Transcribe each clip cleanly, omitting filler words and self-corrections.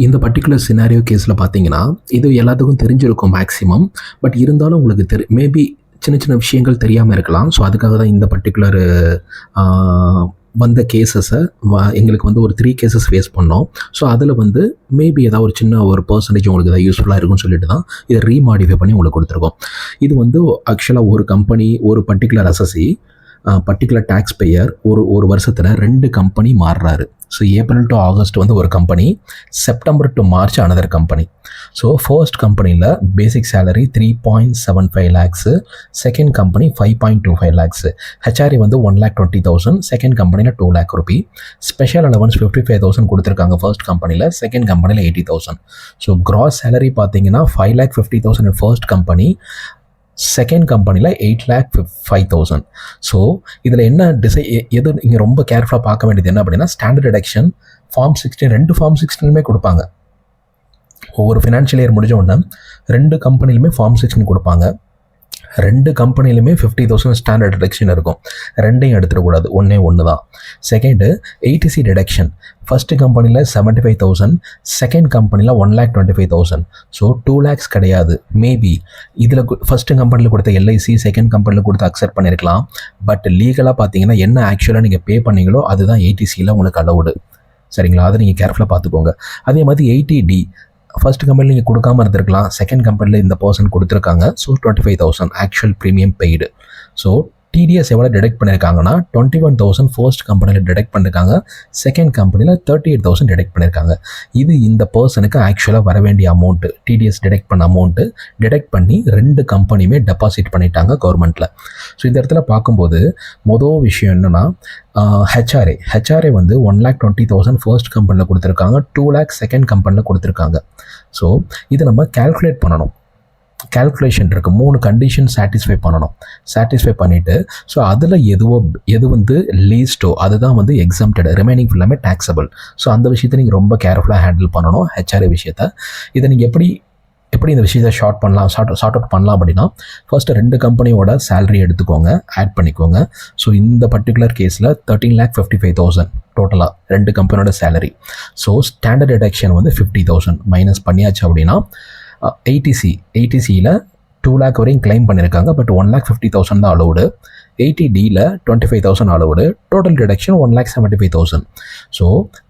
இந்த particular scenario கேஸில் பார்த்தீங்கன்னா, இது எல்லாத்துக்கும் தெரிஞ்சிருக்கும் மேக்ஸிமம். பட் இருந்தாலும் உங்களுக்கு மேபி சின்ன சின்ன விஷயங்கள் தெரியாம இருக்கலாம். ஸோ, அதுக்காக தான் இந்த பர்ட்டிகுலர் ஆ வந்த கேஸஸை எங்களுக்கு வந்து ஒரு 3 கேஸஸ் ஃபேஸ் பண்ணோம். ஸோ, அதில் வந்து மேபி ஏதாவது ஒரு சின்ன ஒரு பெர்சன்டேஜ் உங்களுக்கு ஏதாவது யூஸ்ஃபுல்லாக இருக்கும்னு சொல்லிட்டு தான் இதை ரீமாடிஃபை பண்ணி உங்களுக்கு கொடுத்துருக்கோம். இது வந்து ஆக்சுவலாக ஒரு கம்பெனி, ஒரு particular assessee, particular tax payer ஒரு வருஷத்தில் 2 கம்பெனி மாறுறாரு. ஸோ, ஏப்ரல் டு ஆகஸ்ட் வந்து ஒரு company, September to March another company. So, first கம்பெனியில் basic salary 3.75 lakhs, second company 5.25 lakhs, HRA வந்து 1,20,000, செகண்ட் கம்பெனியில் 2 லேக் ருபி, ஸ்பெஷல் அலவன்ஸ் 55,000 கொடுத்துருக்காங்க ஃபர்ஸ்ட் கம்பெனியில், செகண்ட் கம்பெனியில் 80,000. ஸோ, கிராஸ் சேலரி பார்த்தீங்கன்னா 5,50,000 இன் ஃபர்ஸ்ட் கம்பெனி, செகண்ட் கம்பெனியில் 8,05,000. ஸோ, இதில் என்ன எது நீங்கள் ரொம்ப கேர்ஃபுல்லாக பார்க்க வேண்டியது என்ன அப்படின்னா, ஸ்டாண்டர்ட் டிடக்ஷன் ஃபார்ம் 16, 2 ஃபார்ம் 16மே கொடுப்பாங்க. ஒவ்வொரு ஃபினான்ஷியல் இயர் முடிஞ்ச உடனே 2 கம்பெனிலுமே ஃபார்ம் 16 கொடுப்பாங்க. 2 கம்பெனிலுமே 50,000 ஸ்டாண்டர்ட் டிடக்ஷன் இருக்கும். ரெண்டையும் எடுத்துடக்கூடாது, ஒன்று தான். செகண்டு ஏடிசி டிடக்ஷன், ஃபஸ்ட்டு கம்பெனியில் 75,000, செகண்ட் கம்பெனியில் 1,25,000. ஸோ 2 லேக்ஸ் கிடையாது. மேபி இதில் ஃபஸ்ட்டு கம்பெனியில் கொடுத்த எல்ஐசி, செகண்ட் கம்பெனியில் கொடுத்து அக்செப்ட் பண்ணியிருக்கலாம். பட் லீகலாக பார்த்தீங்கன்னா என்ன ஆக்சுவலாக நீங்கள் பே பண்ணீங்களோ அதுதான் ஏடிசியில் உங்களுக்கு அலவுடு. சரிங்களா? அதை நீங்கள் கேர்ஃபுல்லாக பார்த்துக்கோங்க. அதே மாதிரி 80D, ஃபர்ஸ்ட் கம்பெனியில் நீங்கள் கொடுக்காம இருந்திருக்கலாம், செகண்ட் கம்பெனியில் இந்த பர்சன் கொடுத்துருக்காங்க. So 25,000 actual premium paid. So TDS எவ்வளோ டிடெக்ட் பண்ணியிருக்காங்கன்னா 21,000 ஃபர்ஸ்ட் கம்பெனியில் டிடெக்ட் பண்ணியிருக்காங்க, செகண்ட் கம்பெனியில் 38,000 டிடெக்ட் பண்ணியிருக்காங்க. இது இந்த பர்சனுக்கு ஆக்சுவலாக வர வேண்டிய அமௌண்ட்டு, டிடிஎஸ் டிடெக்ட் பண்ண அமௌண்ட்டு டிடெக்ட் பண்ணி 2 கம்பெனியுமே டெபாசிட் பண்ணிட்டாங்க கவர்மெண்ட்டில். ஸோ இந்த இடத்துல பார்க்கும்போது மொதல் விஷயம் என்னென்னா, ஹெச்ஆர்ஏ வந்து 1,20,000 ஃபர்ஸ்ட் கம்பெனியில் கொடுத்துருக்காங்க, 2 லேக் செகண்ட் கம்பெனியில் கொடுத்துருக்காங்க. ஸோ இதை நம்ம கால்குலேட் பண்ணணும். கால்குலேஷன் இருக்குது, 3 கண்டிஷன் சாட்டிஸ்ஃபை பண்ணணும். சாட்டிஸ்ஃபை பண்ணிவிட்டு ஸோ அதில் எது வந்து லீஸ்ட்டோ அதுதான் வந்து எக்ஸம்டட், ரிமைனிங் ஃபுல்லாமே டேக்ஸபிள். ஸோ அந்த விஷயத்தை நீங்கள் ரொம்ப கேர்ஃபுல்லாக ஹேண்டில் பண்ணணும். ஹெச்ஆர்ஏ விஷயத்தை இதை நீங்கள் எப்படி இந்த விஷயத்தை சார்ட் அவுட் பண்ணலாம் அப்படின்னா, ஃபர்ஸ்ட்டு 2 கம்பெனியோட சேலரி எடுத்துக்கோங்க, ஆட் பண்ணிக்கோங்க. ஸோ இந்த பர்டிகுலர் கேஸில் 13,55,000 டோட்டலாக 2 கம்பெனியோட சேலரி. ஸோ ஸ்டாண்டர்ட் டிடக்ஷன் வந்து 50,000 மைனஸ் பண்ணியாச்சு அப்படின்னா, ஏடிசியில் 2 லேக் வரையும் கிளைம் பண்ணியிருக்காங்க. பட் 1,50,000 தான் அலோடு. 80Dயில் 25,000 allowed. Total deduction 1,75,000. So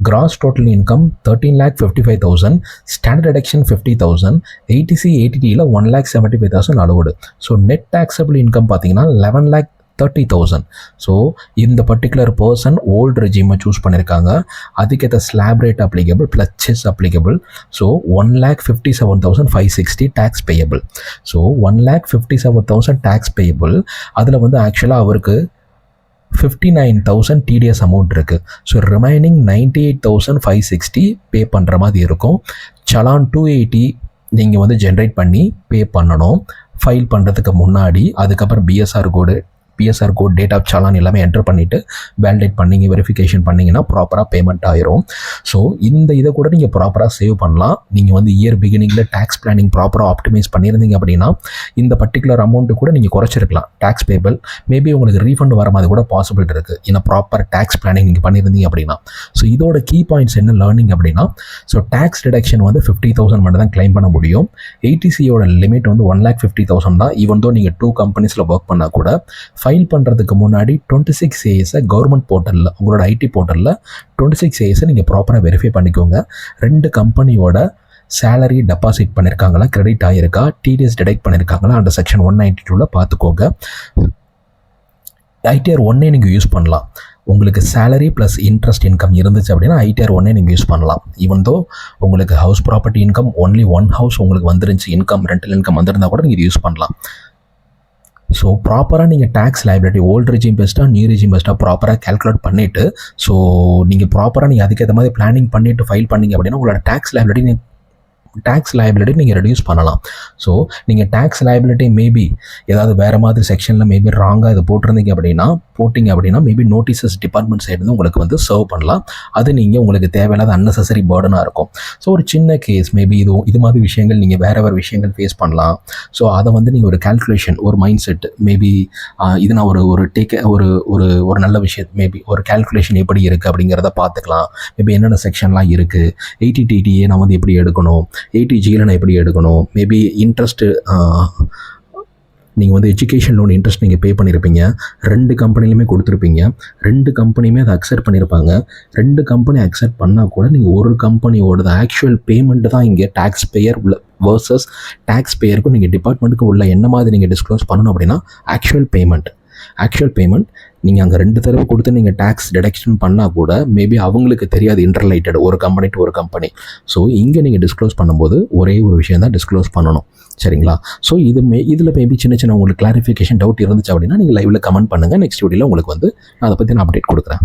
gross total income 13,55,000, standard deduction 50,000, ஏடிடியில் 1,75,000 allowed. So net taxable income பார்த்தீங்கன்னா 11,30,000. ஸோ இந்த பர்டிகுலர் பர்சன் ஓல்டு ரெஜிமை சூஸ் பண்ணியிருக்காங்க. அதுக்கேற்ற slab rate applicable plus cess applicable. So 1,57,560 tax payable. So 1,57,000 tax payable. அதில் வந்து ஆக்சுவலாக அவருக்கு 59,000 டிடிஎஸ் அமௌண்ட் இருக்குது. ஸோ ரிமைனிங் 98,560 பே பண்ணுற மாதிரி இருக்கும். சலான் 280 நீங்கள் வந்து ஜென்ரேட் பண்ணி பே பண்ணணும் ஃபைல் பண்ணுறதுக்கு முன்னாடி. அதுக்கப்புறம் BSR code, date of challan எல்லாமே என்டர் பண்ணிவிட்டு வேலிடேட் பண்ணிங்க, வெரிஃபிகேஷன் பண்ணிங்கன்னா ப்ராப்பராக பேமெண்ட் ஆயிரும். ஸோ இந்த இதை கூட நீங்கள் ப்ராப்பராக சேவ் பண்ணலாம். நீங்கள் வந்து இயர் பிகினிங்கில் டேக்ஸ் பிளானிங் ப்ராப்பராக ஆப்டிமைஸ் பண்ணியிருந்தீங்க அப்படின்னா இந்த பர்டிகுலர் அமௌண்ட்டு கூட நீங்கள் குறைச்சிருக்கலாம். டேக்ஸ் பேபிள் மேபி உங்களுக்கு ரீஃபண்ட் வர மாதிரி கூட பாசிபிள் இருக்குது, ஏன்னா ப்ராப்பர் டேக்ஸ் பிளானிங் நீங்கள் பண்ணியிருந்தீங்க அப்படின்னா. ஸோ இதோட கீ பாயிண்ட்ஸ் என்ன லேர்னிங் அப்படின்னா, ஸோ டேக்ஸ் டிடக்ஷன் வந்து 50,000 மட்டும் தான் கிளைம் பண்ண முடியும். ஏடிசியோட லிமிட் வந்து 1,50,000 தான். ஈவன் தோ நீங்கள் 2 கம்பெனிஸில் ஒர்க் பண்ணால் கூட ஃபைல் பண்ணுறதுக்கு முன்னாடி 26 ஏஎஸை கவர்மெண்ட் போர்ட்டலில், உங்களோட ஐடி போர்ட்டலில் 26 ஏஎஸை நீங்கள் ப்ராப்பராக வெரிஃபை பண்ணிக்கோங்க. 2 கம்பெனியோட சேலரி டெபாசிட் பண்ணியிருக்காங்களா, கிரெடிட் ஆகிருக்கா, டிடிஎஸ் டிடெக்ட் பண்ணியிருக்காங்களா, அந்த செக்ஷன் 192ல் பார்த்துக்கோங்க. ஐடிஆர் 1 நீங்கள் யூஸ் பண்ணலாம். உங்களுக்கு சேலரி ப்ளஸ் இன்ட்ரெஸ்ட் இன்கம் இருந்துச்சு அப்படின்னா ஐடிஆர் 1 நீங்கள் யூஸ் பண்ணலாம். ஈவன் தோ உங்களுக்கு house property income only 1 house உங்களுக்கு வந்துருந்துச்சு, இன்கம் ரெண்டல் இன்கம் வந்திருந்தால் கூட நீங்கள் யூஸ் பண்ணலாம். ஸோ ப்ராப்பராக நீங்கள் டேக்ஸ் லைபிலிட்டி ஓல்டு ரெஜிம் பெஸ்ட்டாக, நியூ ரெஜிம் பெஸ்ட்டாக ப்ராப்பராக கேல்குலேட் பண்ணிவிட்டு, ஸோ நீங்கள் ப்ராப்பராக அதுக்கேற்ற மாதிரி பிளானிங் பண்ணிவிட்டு ஃபைல் பண்ணிங்க அப்படின்னா உங்களோட டேக்ஸ் லைபிலிட்டி டேக்ஸ் லைபிலிட்டி நீங்கள் ரெடியூஸ் பண்ணலாம். ஸோ நீங்கள் டேக்ஸ் லைபிலிட்டி மேபி ஏதாவது வேறு மாதிரி செக்ஷனில் மேபி ராங்காக இது போட்டிருந்தீங்க அப்படின்னா மேபி நோட்டீஸஸ் டிபார்ட்மெண்ட் சைடு உங்களுக்கு வந்து சர்வ் பண்ணலாம். அது நீங்கள் உங்களுக்கு தேவையில்லாத அன்னெசரி பேர்டனாக இருக்கும். ஸோ ஒரு சின்ன கேஸ் மேபி இது மாதிரி விஷயங்கள் நீங்கள் வேறு விஷயங்கள் ஃபேஸ் பண்ணலாம். ஸோ அதை வந்து நீங்கள் ஒரு கால்குலேஷன், ஒரு மைண்ட் செட் மேபி இது நான் ஒரு நல்ல விஷயம் மேபி ஒரு கால்குலேஷன் எப்படி இருக்குது அப்படிங்கிறத பார்த்துக்கலாம். மேபி என்னென்ன செக்ஷன்லாம் இருக்குது, 80TTA நான் வந்து எப்படி எடுக்கணும், 80Gயில் நான் எப்படி எடுக்கணும், மேபி இன்ட்ரெஸ்ட்டு நீங்கள் வந்து எஜுகேஷன் லோன் இன்ட்ரெஸ்ட் நீங்கள் பே பண்ணியிருப்பீங்க, 2 கம்பெனிலுமே கொடுத்துருப்பீங்க, 2 கம்பெனியுமே அதை அக்செப்ட் பண்ணியிருப்பாங்க. 2 கம்பெனி அக்செப்ட் பண்ணால் கூட நீங்கள் ஒரு கம்பெனியோட ஆக்சுவல் பேமெண்ட்டு தான் இங்கே டேக்ஸ் பேயர் உள்ள வர்சஸ் டேக்ஸ் பேயருக்கும் நீங்கள் டிபார்ட்மெண்ட்டுக்கு உள்ள என்ன மாதிரி நீங்கள் டிஸ்க்ளோஸ் பண்ணணும் அப்படின்னா ஆக்சுவல் பேமெண்ட் நீங்கள் அங்கே 2 தடவை கொடுத்து நீங்கள் டேக்ஸ் டிடக்ஷன் பண்ணால் கூட மேபி அவங்களுக்கு தெரியாது இன்டர்லைட்டட் ஒரு கம்பெனி டு ஒரு கம்பெனி. ஸோ இங்கே நீங்கள் டிஸ்க்ளோஸ் பண்ணும்போது ஒரே ஒரு விஷயம் தான் டிஸ்க்ளோஸ் பண்ணணும். சரிங்களா? ஸோ இதில் மேபி சின்ன உங்களுக்கு கிளாரிஃபிகேஷன் டவுட் இருந்துச்சு அப்படின்னா நீங்கள் லைவில் கமெண்ட் பண்ணுங்கள். நெக்ஸ்ட் வீடியோவில் உங்களுக்கு வந்து நான் அதை பற்றி நான் அப்டேட் கொடுக்குறேன்.